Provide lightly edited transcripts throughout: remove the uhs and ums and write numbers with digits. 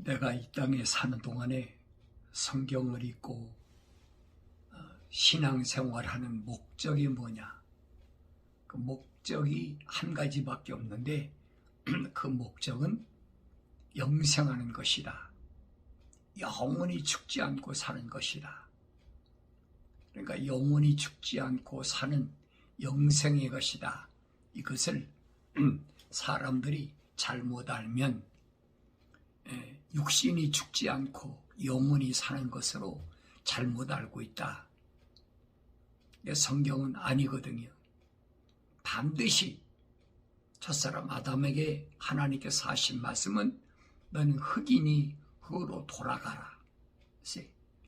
내가 이 땅에 사는 동안에 성경을 읽고 신앙생활하는 목적이 뭐냐? 그 목적이 한 가지밖에 없는데 그 목적은 영생하는 것이다. 영원히 죽지 않고 사는 것이다. 그러니까 영원히 죽지 않고 사는 영생의 것이다. 이것을 사람들이 잘못 알면 육신이 죽지 않고 영원히 사는 것으로 잘못 알고 있다. 성경은 아니거든요. 반드시 첫사람 아담에게 하나님께서 하신 말씀은 너는 흙이니 흙으로 돌아가라.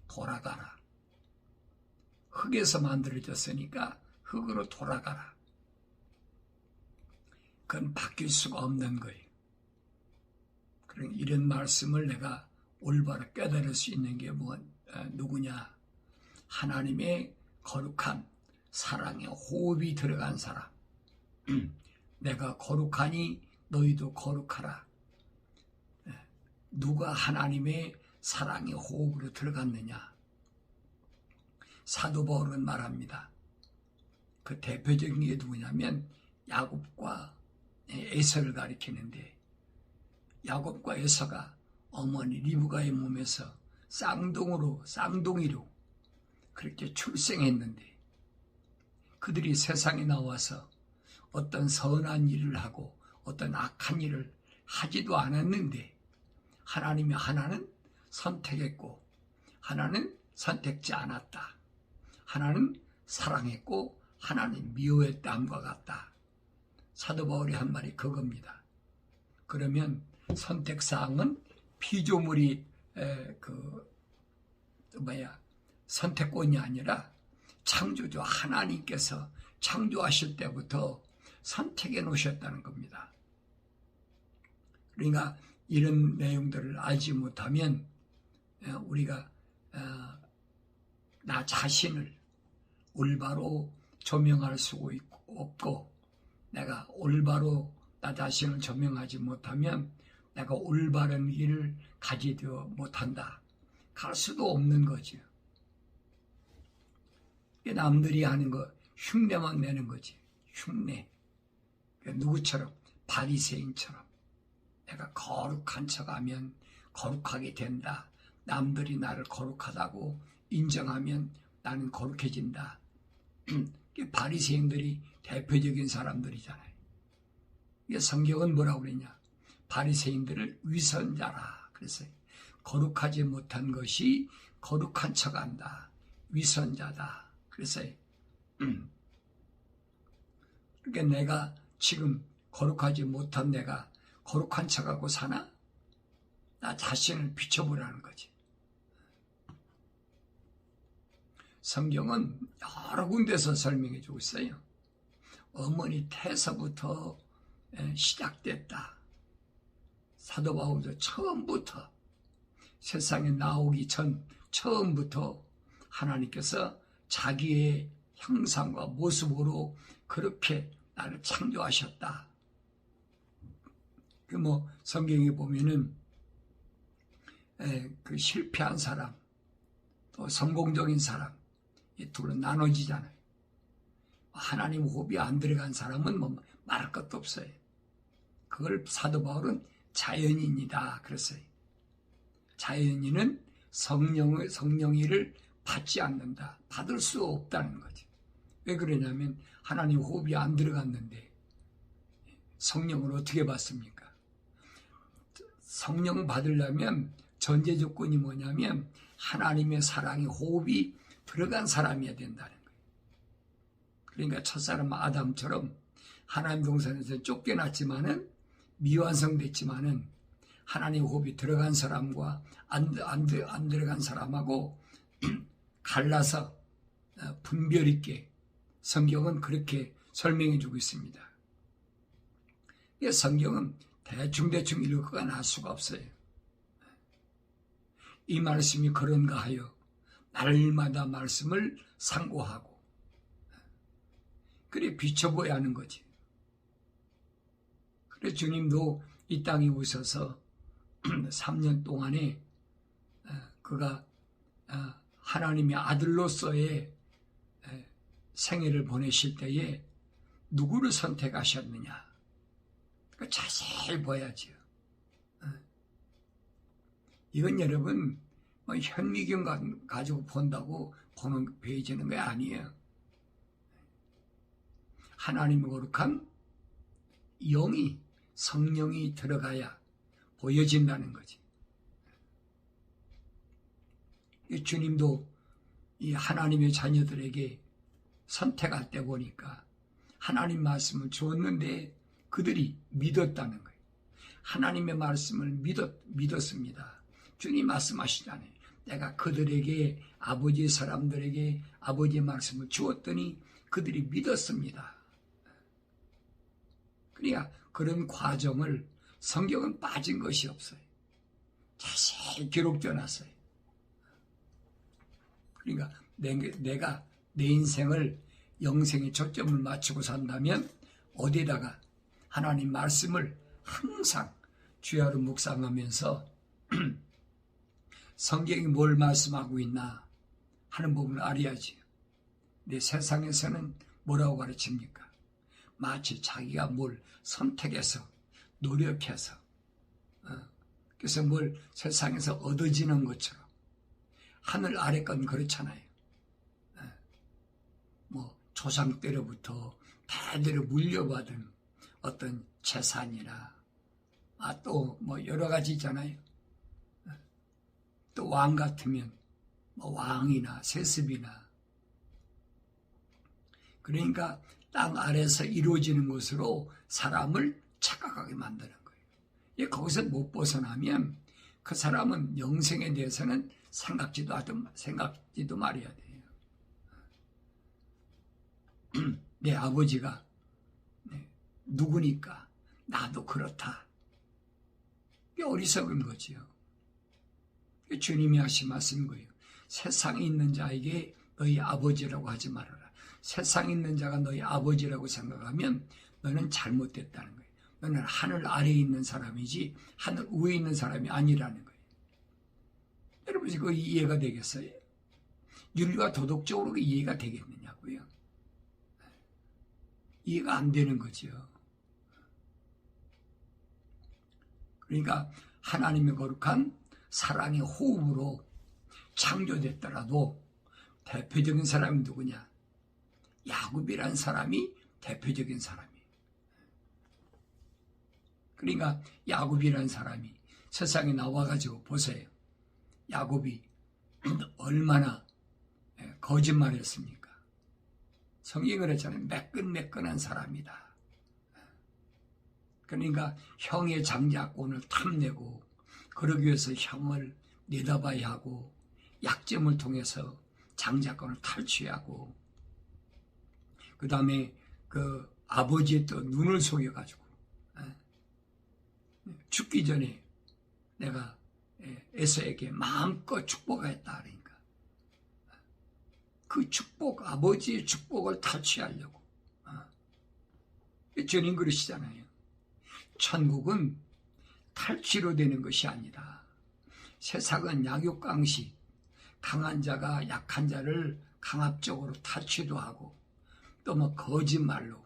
돌아가라. 흙에서 만들어졌으니까 흙으로 돌아가라. 그건 바뀔 수가 없는 거예요. 그러니까 이런 말씀을 내가 올바로 깨달을 수 있는 게 누구냐? 하나님의 거룩한 사랑의 호흡이 들어간 사람. 내가 거룩하니 너희도 거룩하라. 누가 하나님의 사랑의 호흡으로 들어갔느냐? 사도 바울은 말합니다. 그 대표적인 게 누구냐면 야곱과 에서를 가리키는데, 야곱과 에서가 어머니 리브가의 몸에서 쌍둥이로 그렇게 출생했는데, 그들이 세상에 나와서 어떤 선한 일을 하고 어떤 악한 일을 하지도 않았는데, 하나님이 하나는 선택했고 하나는 선택지 않았다. 하나는 사랑했고 하나는 미워했다함과 같다. 사도 바울이 한 말이 그겁니다. 그러면 선택사항은 피조물이 선택권이 아니라 창조주 하나님께서 창조하실 때부터 선택해 놓으셨다는 겁니다. 그러니까 이런 내용들을 알지 못하면 우리가 나 자신을 올바로 조명할 수 없고, 내가 올바로 나 자신을 조명하지 못하면 내가 올바른 길을 가지도 못한다. 갈 수도 없는 거죠. 남들이 하는 거 흉내만 내는 거지. 흉내. 누구처럼? 바리새인처럼. 내가 거룩한 척하면 거룩하게 된다. 남들이 나를 거룩하다고 인정하면 나는 거룩해진다. 바리새인들이 대표적인 사람들이잖아요. 성경은 뭐라고 그러냐? 바리새인들을 위선자라 그랬어요. 거룩하지 못한 것이 거룩한 척한다. 위선자다. 그랬어요. 그러니까 내가 지금 거룩하지 못한 내가 거룩한 척하고 사나? 나 자신을 비춰보라는 거지. 성경은 여러 군데서 설명해 주고 있어요. 어머니 태서부터 시작됐다. 사도 바울도 처음부터, 세상에 나오기 전 처음부터 하나님께서 자기의 형상과 모습으로 그렇게 나를 창조하셨다. 성경에 보면은 그 실패한 사람, 또 성공적인 사람, 이 둘은 나눠지잖아요. 하나님 호흡이 안 들어간 사람은 말할 것도 없어요. 그걸 사도 바울은 자연인이다 그랬어요. 자연인은 성령의를 받지 않는다. 받을 수 없다는 거지. 왜 그러냐면 하나님 호흡이 안 들어갔는데 성령을 어떻게 받습니까? 성령 받으려면 전제 조건이 뭐냐면 하나님의 사랑의 호흡이 들어간 사람이어야 된다는 거예요. 그러니까 첫사람 아담처럼 하나님 동산에서 쫓겨났지만은 미완성됐지만은 하나님 호흡이 들어간 사람과 안 들어간 사람하고 갈라서 분별 있게 성경은 그렇게 설명해 주고 있습니다. 성경은 대충 읽어가 날 수가 없어요. 이 말씀이 그런가 하여 날마다 말씀을 상고하고 그래 비춰보야 하는 거지. 그래 주님도 이 땅에 오셔서 3년 동안에 그가 하나님의 아들로서의 생애를 보내실 때에 누구를 선택하셨느냐? 자세히 봐야지요. 이건 여러분 현미경 가지고 본다고 보여지는 게 아니에요. 하나님의 거룩한 영이, 성령이 들어가야 보여진다는 거지. 주님도 이 하나님의 자녀들에게 선택할 때 보니까 하나님 말씀을 주었는데 그들이 믿었다는 거예요. 하나님의 말씀을 믿었습니다. 주님 말씀하시잖아요. 내가 그들에게, 아버지의 사람들에게 아버지의 말씀을 주었더니 그들이 믿었습니다. 그러니까 그런 과정을 성경은 빠진 것이 없어요. 자세히 기록되어 놨어요. 그러니까 내가 내 인생을 영생에 초점을 맞추고 산다면 어디에다가 하나님 말씀을 항상 주야로 묵상하면서 성경이 뭘 말씀하고 있나 하는 부분을 알아야지. 내 세상에서는 뭐라고 가르칩니까? 마치 자기가 뭘 선택해서 노력해서 그래서 뭘 세상에서 얻어지는 것처럼 하늘 아래 건 그렇잖아요. 뭐 조상 때로부터 대대로 물려받은 어떤 재산이나 또 뭐 여러 가지 있잖아요. 또 왕 같으면 뭐 왕이나 세습이나 그러니까 땅 아래서 이루어지는 것으로 사람을 착각하게 만드는 거예요. 거기서 못 벗어나면 그 사람은 영생에 대해서는 생각지도 말아야 돼요. 내 아버지가 누구니까 나도 그렇다. 이게 어리석은 거지요. 주님이 하신 말씀인 거예요. 세상에 있는 자에게 너희 아버지라고 하지 말아라. 세상에 있는 자가 너희 아버지라고 생각하면 너는 잘못됐다는 거예요. 너는 하늘 아래에 있는 사람이지 하늘 위에 있는 사람이 아니라는 거예요. 여러분 이거 이해가 되겠어요? 윤리와 도덕적으로 이해가 되겠느냐고요? 이해가 안 되는 거죠. 그러니까 하나님의 거룩한 사랑의 호흡으로 창조됐더라도 대표적인 사람이 누구냐? 야곱이라는 사람이 대표적인 사람이에요. 그러니까 야곱이라는 사람이 세상에 나와가지고 보세요. 야곱이 얼마나 거짓말했습니까? 성경이 그랬잖아요. 매끈매끈한 사람이다. 그러니까 형의 장자권을 탐내고 그러기 위해서 형을 내다봐야 하고 약점을 통해서 장자권을 탈취하고 그 다음에 그 아버지의 또 눈을 속여가지고 죽기 전에 내가 에서에게 마음껏 축복했다. 그러니까 그 축복, 아버지의 축복을 탈취하려고 주님 그러시잖아요. 천국은 탈취로 되는 것이 아니다. 세상은 약육강식, 강한 자가 약한 자를 강압적으로 탈취도 하고 또 뭐 거짓말로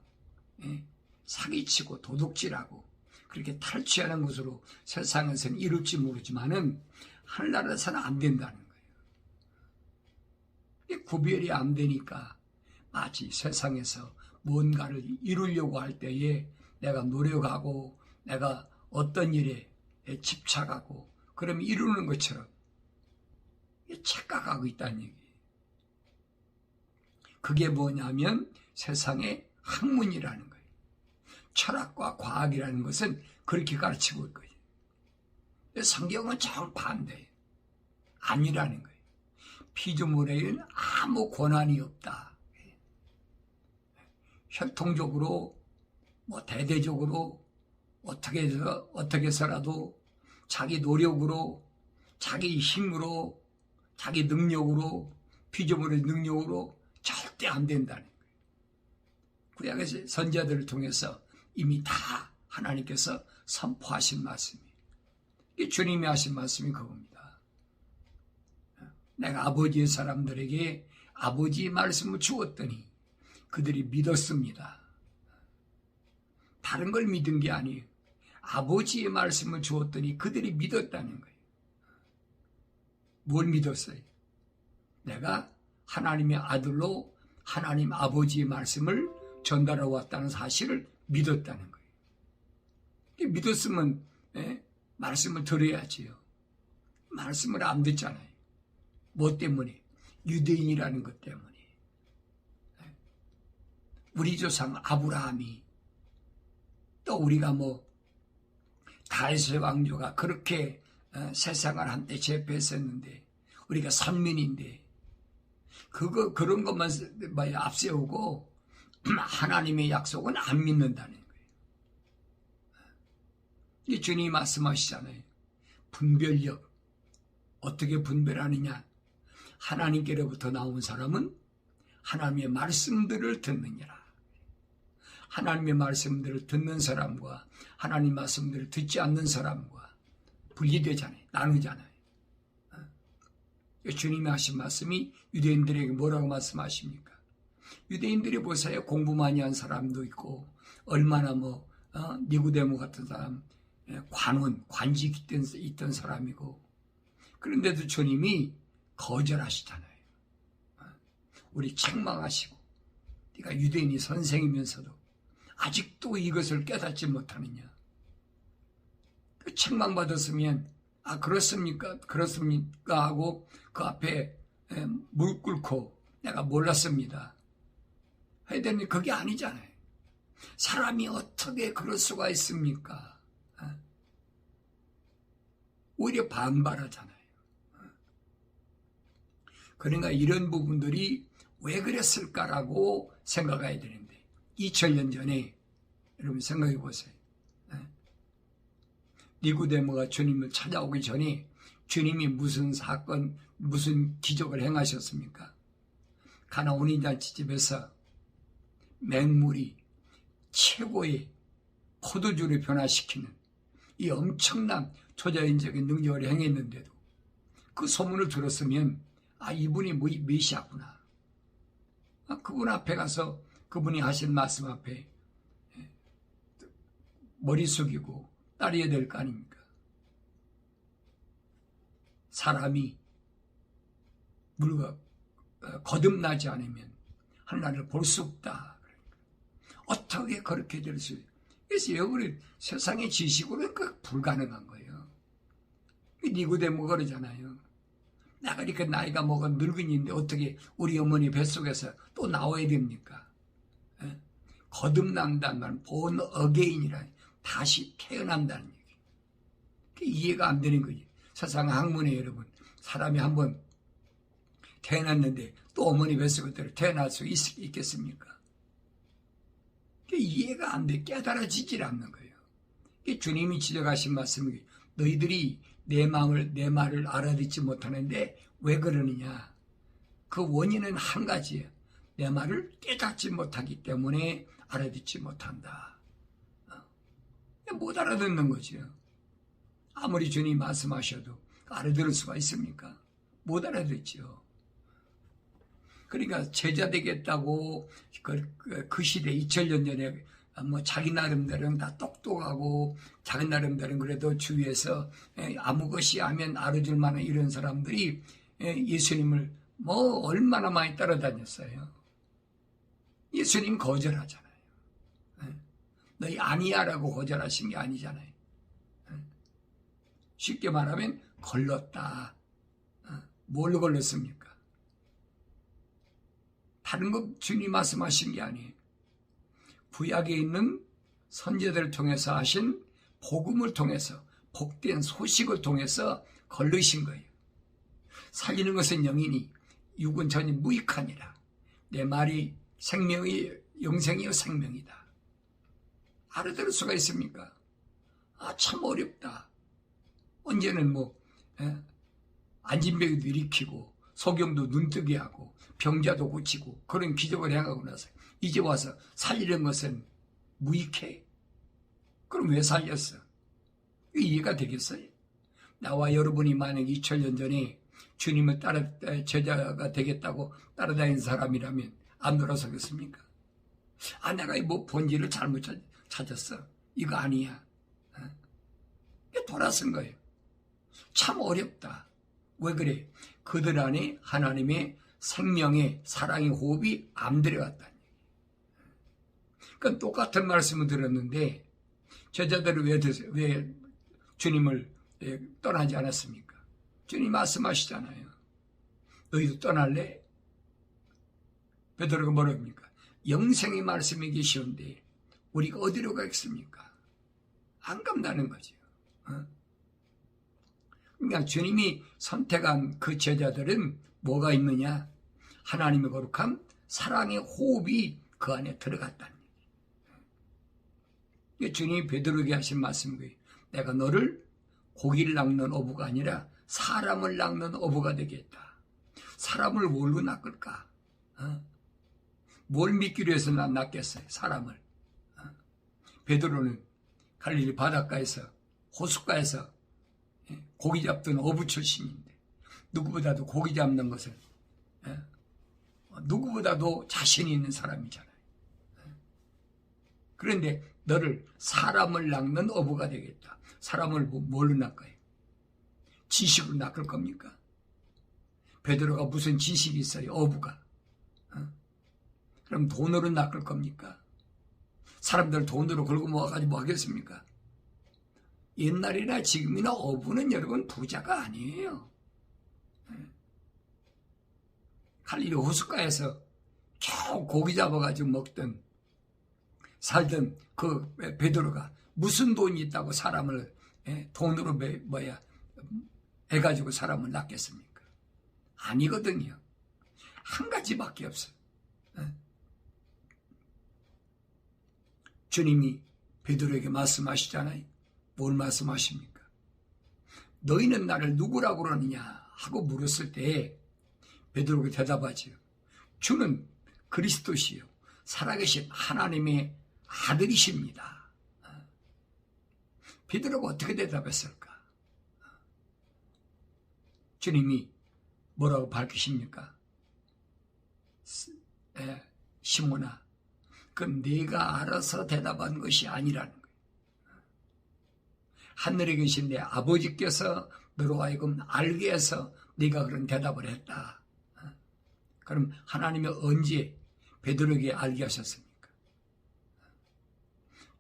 사기치고 도둑질하고 그렇게 탈취하는 것으로 세상에서는 이룰지 모르지만은 하늘나라에서는 안 된다는 거예요. 구별이 안 되니까 마치 세상에서 뭔가를 이루려고 할 때에 내가 노력하고 내가 어떤 일에 집착하고 그러면 이루는 것처럼 착각하고 있다는 얘기예요. 그게 뭐냐면 세상의 학문이라는 거예요. 철학과 과학이라는 것은 그렇게 가르치고 있거든요. 성경은 정반대예요. 아니라는 거예요. 피조물에는 아무 권한이 없다. 혈통적으로 뭐 대대적으로 어떻게 해서라도 자기 노력으로 자기 힘으로 자기 능력으로 피조물의 능력으로 절대 안 된다는 거예요. 구약의 선지자들을 통해서 이미 다 하나님께서 선포하신 말씀이에요. 주님이 하신 말씀이 그겁니다. 내가 아버지의 사람들에게 아버지의 말씀을 주었더니 그들이 믿었습니다. 다른 걸 믿은 게 아니에요. 아버지의 말씀을 주었더니 그들이 믿었다는 거예요. 뭘 믿었어요? 내가 하나님의 아들로 하나님 아버지의 말씀을 전달해 왔다는 사실을 믿었다는 거예요. 믿었으면 말씀을 들어야지요. 말씀을 안 듣잖아요. 뭐 때문에? 유대인이라는 것 때문에. 우리 조상 아브라함이 또 우리가 다윗의 왕조가 그렇게 세상을 한때 제패했었는데 우리가 선민인데 그런 것만 앞세우고 하나님의 약속은 안 믿는다는 거예요. 이 주님이 말씀하시잖아요. 분별력 어떻게 분별하느냐? 하나님께로부터 나온 사람은 하나님의 말씀들을 듣느니라. 하나님의 말씀들을 듣는 사람과 하나님 말씀들을 듣지 않는 사람과 분리되잖아요. 나누잖아요. 주님이 하신 말씀이 유대인들에게 뭐라고 말씀하십니까? 유대인들이 보세요. 공부 많이 한 사람도 있고 얼마나 니고데모 같은 사람 관직 있던 사람이고 그런데도 주님이 거절하시잖아요. 우리 책망하시고 네가 유대인이 선생이면서도 아직도 이것을 깨닫지 못하느냐. 그 책망받았으면 그렇습니까? 하고 그 앞에 물 꿇고 내가 몰랐습니다 해야 되는데 그게 아니잖아요. 사람이 어떻게 그럴 수가 있습니까? 오히려 반발하잖아요. 그러니까 이런 부분들이 왜 그랬을까라고 생각해야 되는데 2000년 전에 여러분 생각해 보세요. 니고데모가 주님을 찾아오기 전에 주님이 무슨 사건, 무슨 기적을 행하셨습니까? 가나 혼인잔치집에서 맹물이 최고의 포도주를 변화시키는 이 엄청난 초자연적인 능력을 행했는데도 그 소문을 들었으면 이분이 메시아구나. 그분 앞에 가서 그분이 하신 말씀 앞에 머리 숙이고 따라야 될 거 아닙니까? 사람이 물과 거듭나지 않으면 하나님을 볼 수 없다. 어떻게 그렇게 될 수 있어요? 그래서 여기 세상의 지식으로는 불가능한 거예요. 니고데모가 그러잖아요. 내가 이렇게 나이가 먹은 늙은이인데 어떻게 우리 어머니 뱃속에서 또 나와야 됩니까? 거듭난다는 말은 본 어게인이라 다시 태어난다는 얘기. 이해가 안 되는 거지. 세상 학문에 여러분 사람이 한번 태어났는데 또 어머니 뱃속으로 태어날 수 있겠습니까? 이해가 안 돼. 깨달아지질 않는 거예요. 주님이 지적하신 말씀이 너희들이 내 말을 알아듣지 못하는데 왜 그러느냐? 그 원인은 한 가지예요. 내 말을 깨닫지 못하기 때문에 알아듣지 못한다. 못 알아듣는 거죠. 아무리 주님이 말씀하셔도 알아들을 수가 있습니까? 못 알아듣죠. 그러니까 제자 되겠다고 그 시대 2000년 전에 자기 나름대로는 다 똑똑하고 자기 나름대로는 그래도 주위에서 아무 것이 하면 알아줄 만한 이런 사람들이 예수님을 얼마나 많이 따라다녔어요. 예수님 거절하잖아요. 너희 아니야라고 거절하신 게 아니잖아요. 쉽게 말하면 걸렀다. 뭘로 걸렸습니까? 다른 거 주님 말씀하신 게 아니에요. 구약에 있는 선지자들을 통해서 하신 복음을 통해서 복된 소식을 통해서 걸르신 거예요. 살리는 것은 영이니 육은 전히 무익하니라. 내 말이 영생이요 생명이다. 알아들을 수가 있습니까? 참 어렵다. 언제는 안진병도 일으키고 소경도 눈뜨게 하고 병자도 고치고 그런 기적을 행하고 나서 이제 와서 살리는 것은 무익해. 그럼 왜 살렸어? 이해가 되겠어요? 나와 여러분이 만약 2000년 전에 주님을 제자가 되겠다고 따라다니는 사람이라면 안 돌아서겠습니까? 내가 뭐 본질을 잘못 찾았어. 이거 아니야. 돌아선 거예요. 참 어렵다. 왜 그래? 그들 안에 하나님의 생명의 사랑의 호흡이 안 들어갔다니. 그러니까 똑같은 말씀을 들었는데 제자들은 왜 주님을 떠나지 않았습니까? 주님 말씀하시잖아요. 너희도 떠날래? 베드로가 뭐라 합니까? 영생의 말씀이 계시온데 우리가 어디로 가겠습니까? 안 간다는 거죠. 그러니까 주님이 선택한 그 제자들은 뭐가 있느냐? 하나님의 거룩한 사랑의 호흡이 그 안에 들어갔다는 얘기예요. 주님이 베드로에게 하신 말씀이에요. 내가 너를 고기를 낚는 어부가 아니라 사람을 낚는 어부가 되겠다. 사람을 뭘로 낚을까? 뭘 믿기로 해서 난 낚겠어요? 사람을. 베드로는 갈릴리 바닷가에서 호숫가에서 고기 잡던 어부 출신인데 누구보다도 고기 잡는 것을 누구보다도 자신이 있는 사람이잖아요. 그런데 너를 사람을 낚는 어부가 되겠다. 사람을 뭘로 낚아요? 지식으로 낚을 겁니까? 베드로가 무슨 지식이 있어요? 어부가. 그럼 돈으로 낚을 겁니까? 사람들 돈으로 걸고 모아가지고 뭐 하겠습니까? 옛날이나 지금이나 어부는 여러분 부자가 아니에요. 갈릴리 호숫가에서 겨우 고기 잡아가지고 먹던 살던 그 베드로가 무슨 돈이 있다고 사람을 돈으로 해가지고 사람을 낚겠습니까? 아니거든요. 한 가지밖에 없어요. 주님이 베드로에게 말씀하시잖아요. 뭘 말씀하십니까? 너희는 나를 누구라고 그러느냐 하고 물었을 때 베드로가 대답하지요. 주는 그리스도시요 살아계신 하나님의 아들이십니다. 베드로가 어떻게 대답했을까? 주님이 뭐라고 밝히십니까? 시몬아, 그건 네가 알아서 대답한 것이 아니라는 거예요. 하늘에 계신 내 아버지께서 너로 하여금 알게 해서 네가 그런 대답을 했다. 그럼 하나님이 언제 베드로에게 알게 하셨습니까?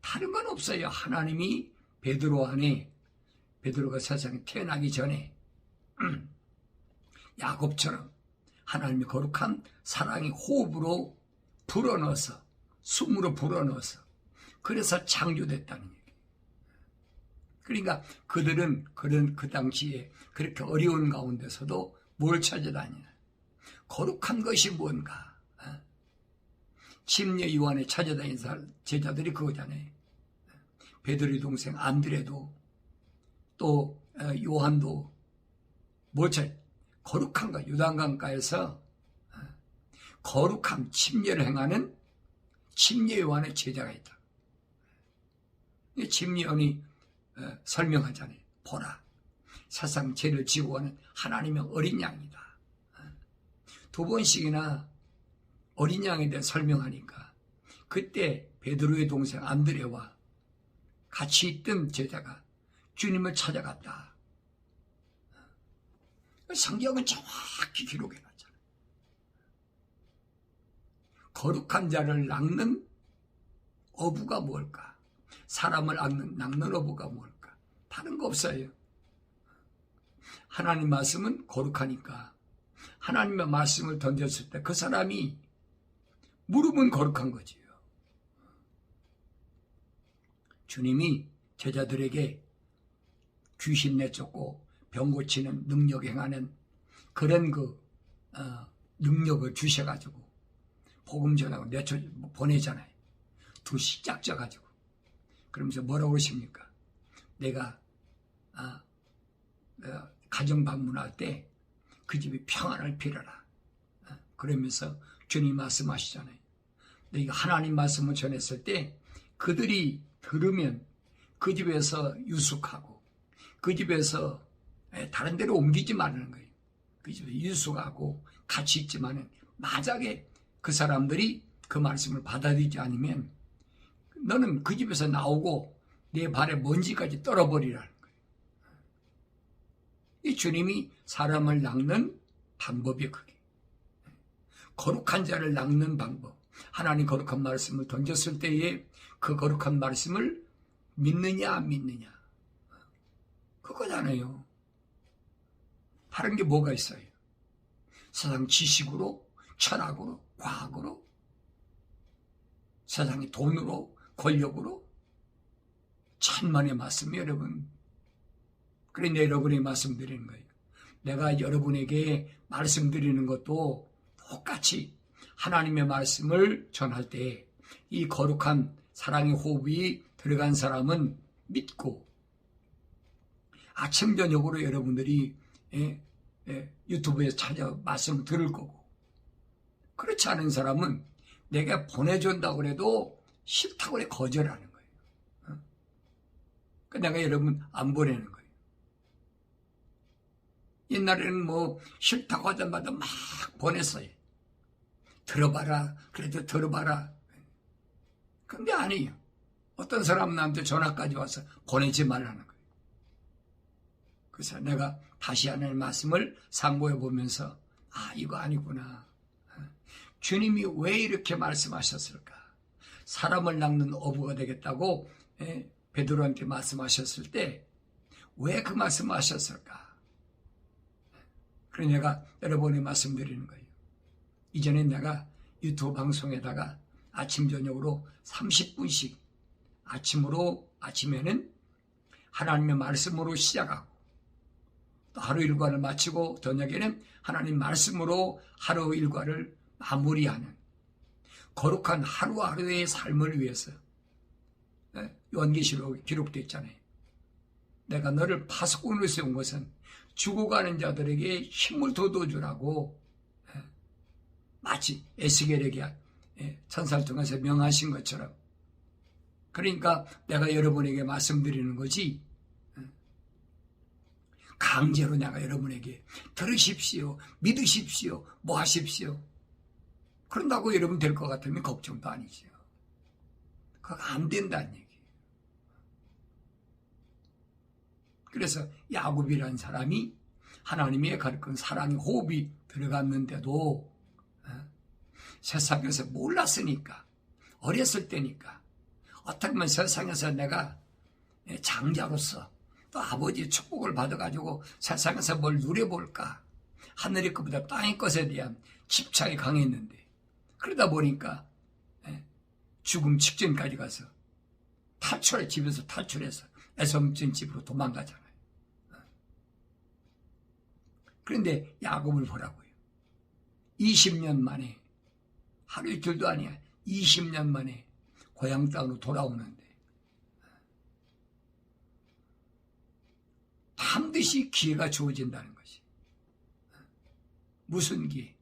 다른 건 없어요. 하나님이 베드로 안에 베드로가 세상에 태어나기 전에 야곱처럼 하나님의 거룩한 사랑의 호흡으로 불어넣어서 숨으로 불어넣어서 그래서 창조됐다는 얘기예요. 그러니까 그들은 그 당시에 그렇게 어려운 가운데서도 뭘 찾아다니냐? 거룩한 것이 뭔가? 침례 요한에 찾아다니는 제자들이 그거잖아요. 베드로의 동생 안드레도 또 요한도 뭘 찾아? 거룩한 것, 요단강가에서 거룩한 침례를 행하는 침례 요한의 제자가 있다. 침례 요한이 설명하잖아요. 보라, 세상 죄를 지고 가는 하나님의 어린 양이다. 두 번씩이나 어린 양에 대해 설명하니까 그때 베드로의 동생 안드레와 같이 있던 제자가 주님을 찾아갔다. 성경은 정확히 기록해놨잖아요. 거룩한 자를 낚는 어부가 뭘까? 사람을 낚는 어부가 뭘까? 다른 거 없어요. 하나님 말씀은 거룩하니까 하나님의 말씀을 던졌을 때 그 사람이 물으면 거룩한 거지요. 주님이 제자들에게 귀신 내쫓고 병 고치는 능력 행하는 그런 능력을 주셔가지고 복음 전하고 보내잖아요. 두시 짝져가지고 그러면서 뭐라고 그러십니까? 내가 가정 방문할 때 그 집에 평안을 빌어라. 그러면서 주님 말씀하시잖아요. 너희가 하나님 말씀을 전했을 때 그들이 들으면 그 집에서 유숙하고 그 집에서 다른 데로 옮기지 말라는 거예요. 그 집에 유숙하고 같이 있지만은 만약에 그 사람들이 그 말씀을 받아들이지 않으면 너는 그 집에서 나오고 내 발에 먼지까지 떨어버리라는 거예요. 이 주님이 사람을 낚는 방법이 그게. 거룩한 자를 낚는 방법. 하나님 거룩한 말씀을 던졌을 때에 그 거룩한 말씀을 믿느냐 안 믿느냐. 그거잖아요. 다른 게 뭐가 있어요? 세상 지식으로, 철학으로, 과학으로, 세상의 돈으로, 권력으로 천만의 말씀이 여러분. 그러니 여러분이 말씀드리는 거예요. 내가 여러분에게 말씀드리는 것도 똑같이 하나님의 말씀을 전할 때 이 거룩한 사랑의 호흡이 들어간 사람은 믿고 아침 저녁으로 여러분들이 유튜브에서 찾아 말씀을 들을 거고 그렇지 않은 사람은 내가 보내준다고 해도 싫다고 해 거절하는 거예요. 내가 여러분 안 보내는 거예요. 옛날에는 뭐 싫다고 하자마자 막 보냈어요. 들어봐라. 그래도 들어봐라. 근데 아니에요. 어떤 사람은 나한테 전화까지 와서 보내지 말라는 거예요. 그래서 내가 다시 하나님의 말씀을 상고해 보면서 이거 아니구나. 주님이 왜 이렇게 말씀하셨을까? 사람을 낚는 어부가 되겠다고 베드로한테 말씀하셨을 때 왜 그 말씀을 하셨을까? 그래서 내가 여러분이 말씀드리는 거예요. 이전에 내가 유튜브 방송에다가 아침 저녁으로 30분씩 아침에는 하나님의 말씀으로 시작하고 또 하루 일과를 마치고 저녁에는 하나님 말씀으로 하루 일과를 마무리하는 거룩한 하루하루의 삶을 위해서 요한계시록에 기록되어 있잖아요. 내가 너를 파수꾼으로 세운 것은 죽어가는 자들에게 힘을 돋워주라고 마치 에스겔에게 천사를 통해서 명하신 것처럼 그러니까 내가 여러분에게 말씀드리는 거지 강제로 내가 여러분에게 들으십시오, 믿으십시오, 뭐 하십시오 그런다고 여러분 될 것 같으면 걱정도 아니죠. 그거 안 된다는 얘기예요. 그래서 야곱이라는 사람이 하나님의 가르친 사랑의 호흡이 들어갔는데도 세상에서 몰랐으니까 어렸을 때니까 어떻게 보면 세상에서 내가 장자로서 또 아버지의 축복을 받아가지고 세상에서 뭘 누려볼까 하늘의 것보다 땅의 것에 대한 집착이 강했는데 그러다 보니까 죽음 직전까지 가서 집에서 탈출해서 애섬진 집으로 도망가잖아요. 그런데 야곱을 보라고요. 20년 만에 하루 이틀도 아니야. 20년 만에 고향 땅으로 돌아오는데 반드시 기회가 주어진다는 것이. 무슨 기회?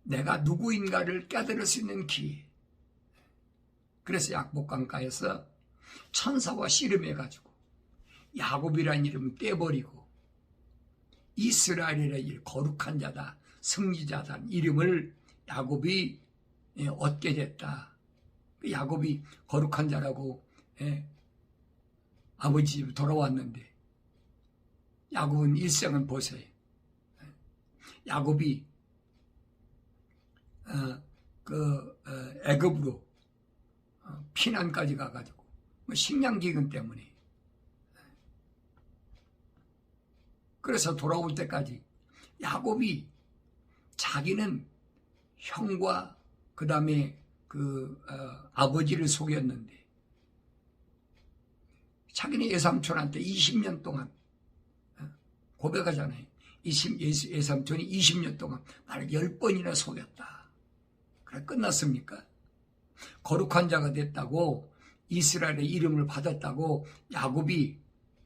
내가 누구인가를 깨달을 수 있는 기회. 그래서 약복강가에서 천사와 씨름해가지고 야곱이라는 이름을 떼버리고 이스라엘의 거룩한 자다, 승리자다 이름을 야곱이 얻게 됐다. 야곱이 거룩한 자라고 아버지 집에 돌아왔는데 야곱은 일생은 보세요. 야곱이 애굽으로 피난까지 가가지고 식량기근 때문에 그래서 돌아올 때까지 야곱이 자기는 형과 그 다음에 아버지를 속였는데 자기는 예삼촌한테 20년 동안 고백하잖아요. 예삼촌이 20년 동안 나를 10번이나 속였다. 그래 끝났습니까? 거룩한 자가 됐다고 이스라엘의 이름을 받았다고 야곱이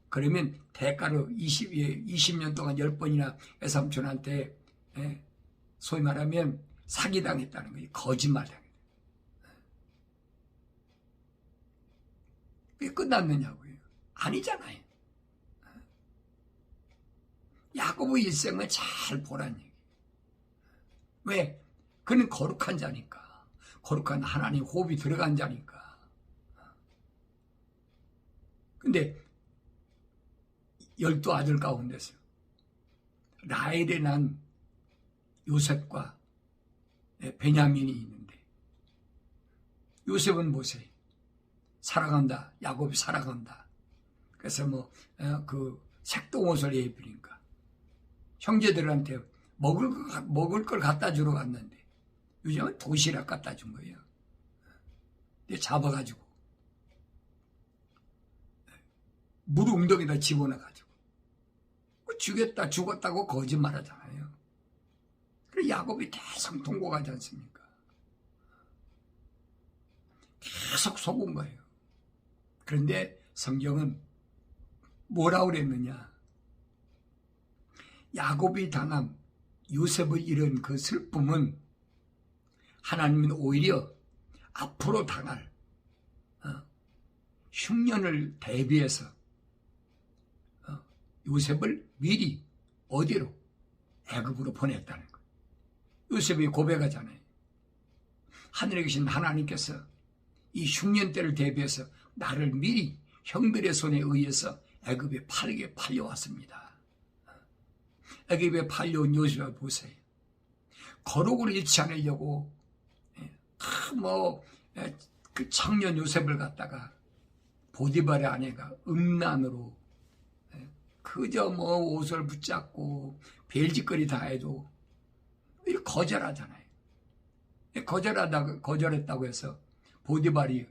그러면 대가로 20년 동안 10번이나 예삼촌한테 소위 말하면 사기당했다는 거예요. 거짓말당했다. 그게 끝났느냐고요. 아니잖아요. 야곱의 일생을 잘 보란 얘기. 왜? 그는 거룩한 자니까. 거룩한 하나님 호흡이 들어간 자니까. 근데 12아들 가운데서 라헬에 난 요셉과 베냐민이 있는데, 요셉은 보세요. 살아간다. 야곱이 살아간다. 그래서 색동옷을 입으니까 형제들한테 먹을 걸 갖다 주러 갔는데, 요즘은 도시락 갖다 준 거예요. 근데 잡아가지고 물 웅덩이다 집어넣어가지고 주겠다 죽었다고 거짓말하잖아요. 그래서 야곱이 계속 통곡하지 않습니까? 계속 속은 거예요. 그런데 성경은 뭐라고 그랬느냐? 야곱이 당한 요셉의 이런 그 슬픔은 하나님은 오히려 앞으로 당할 흉년을 대비해서 요셉을 미리 어디로? 애굽으로 보냈다는 거예요. 요셉이 고백하잖아요. 하늘에 계신 하나님께서 이 흉년 때를 대비해서 나를 미리 형들의 손에 의해서 애굽에 팔려왔습니다. 애굽에 팔려온 요셉을 보세요. 거룩을 잃지 않으려고 그 청년 요셉을 갖다가 보디발의 아내가 음란으로 그저 옷을 붙잡고 벨짓거리 다 해도 거절하잖아요. 거절했다고 해서 보디발이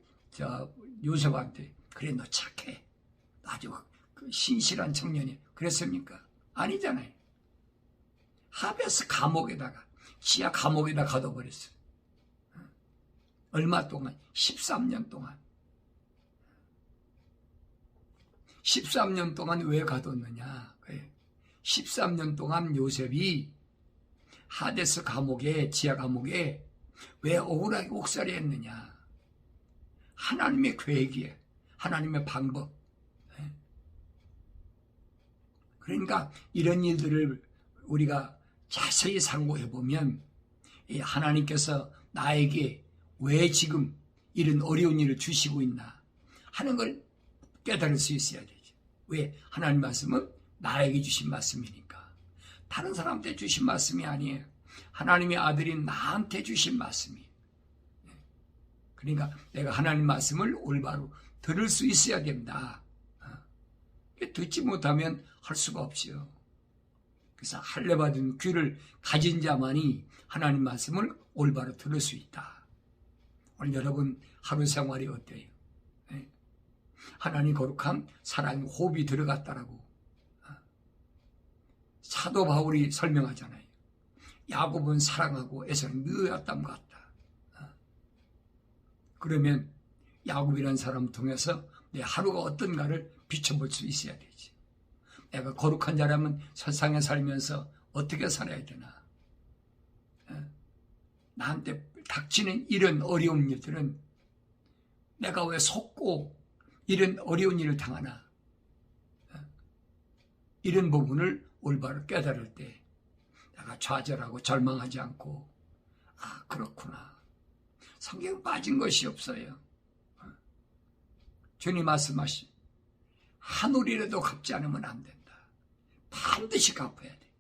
요셉한테 그래 너 착해, 아주 신실한 청년이 그랬습니까? 아니잖아요. 하베스 감옥에다가 지하 감옥에다 가둬버렸어요. 얼마 동안? 13년 동안. 13년 동안 왜 가뒀느냐? 13년 동안 요셉이 하데스 감옥에, 지하 감옥에 왜 억울하게 옥살이 했느냐? 하나님의 계획이에요. 하나님의 방법. 그러니까 이런 일들을 우리가 자세히 상고해 보면 하나님께서 나에게 왜 지금 이런 어려운 일을 주시고 있나 하는 걸 깨달을 수 있어야 되죠. 왜? 하나님 말씀은 나에게 주신 말씀이니까. 다른 사람한테 주신 말씀이 아니에요. 하나님의 아들인 나한테 주신 말씀이에요. 그러니까 내가 하나님 말씀을 올바로 들을 수 있어야 된다. 듣지 못하면 할 수가 없죠. 그래서 할례 받은 귀를 가진 자만이 하나님 말씀을 올바로 들을 수 있다. 오늘 여러분 하루 생활이 어때요? 하나님 거룩한 사랑의 호흡이 들어갔다라고 사도 바울이 설명하잖아요. 야곱은 사랑하고 에서는 미워했던 것 같다. 그러면 야곱이라는 사람을 통해서 내 하루가 어떤가를 비춰볼 수 있어야 되지. 내가 거룩한 자라면 세상에 살면서 어떻게 살아야 되나? 나한테 닥치는 이런 어려운 일들은 내가 왜 속고 이런 어려운 일을 당하나? 이런 부분을 올바로 깨달을 때 내가 좌절하고 절망하지 않고 그렇구나. 성경 빠진 것이 없어요. 주님 말씀하신 한올이라도 갚지 않으면 안 된다. 반드시 갚아야 돼.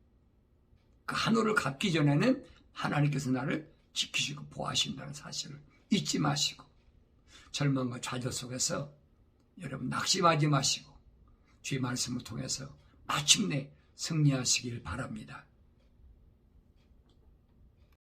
그 한올을 갚기 전에는 하나님께서 나를 지키시고 보호하신다는 사실을 잊지 마시고 절망과 좌절 속에서 여러분 낙심하지 마시고 주의 말씀을 통해서 마침내 승리하시길 바랍니다.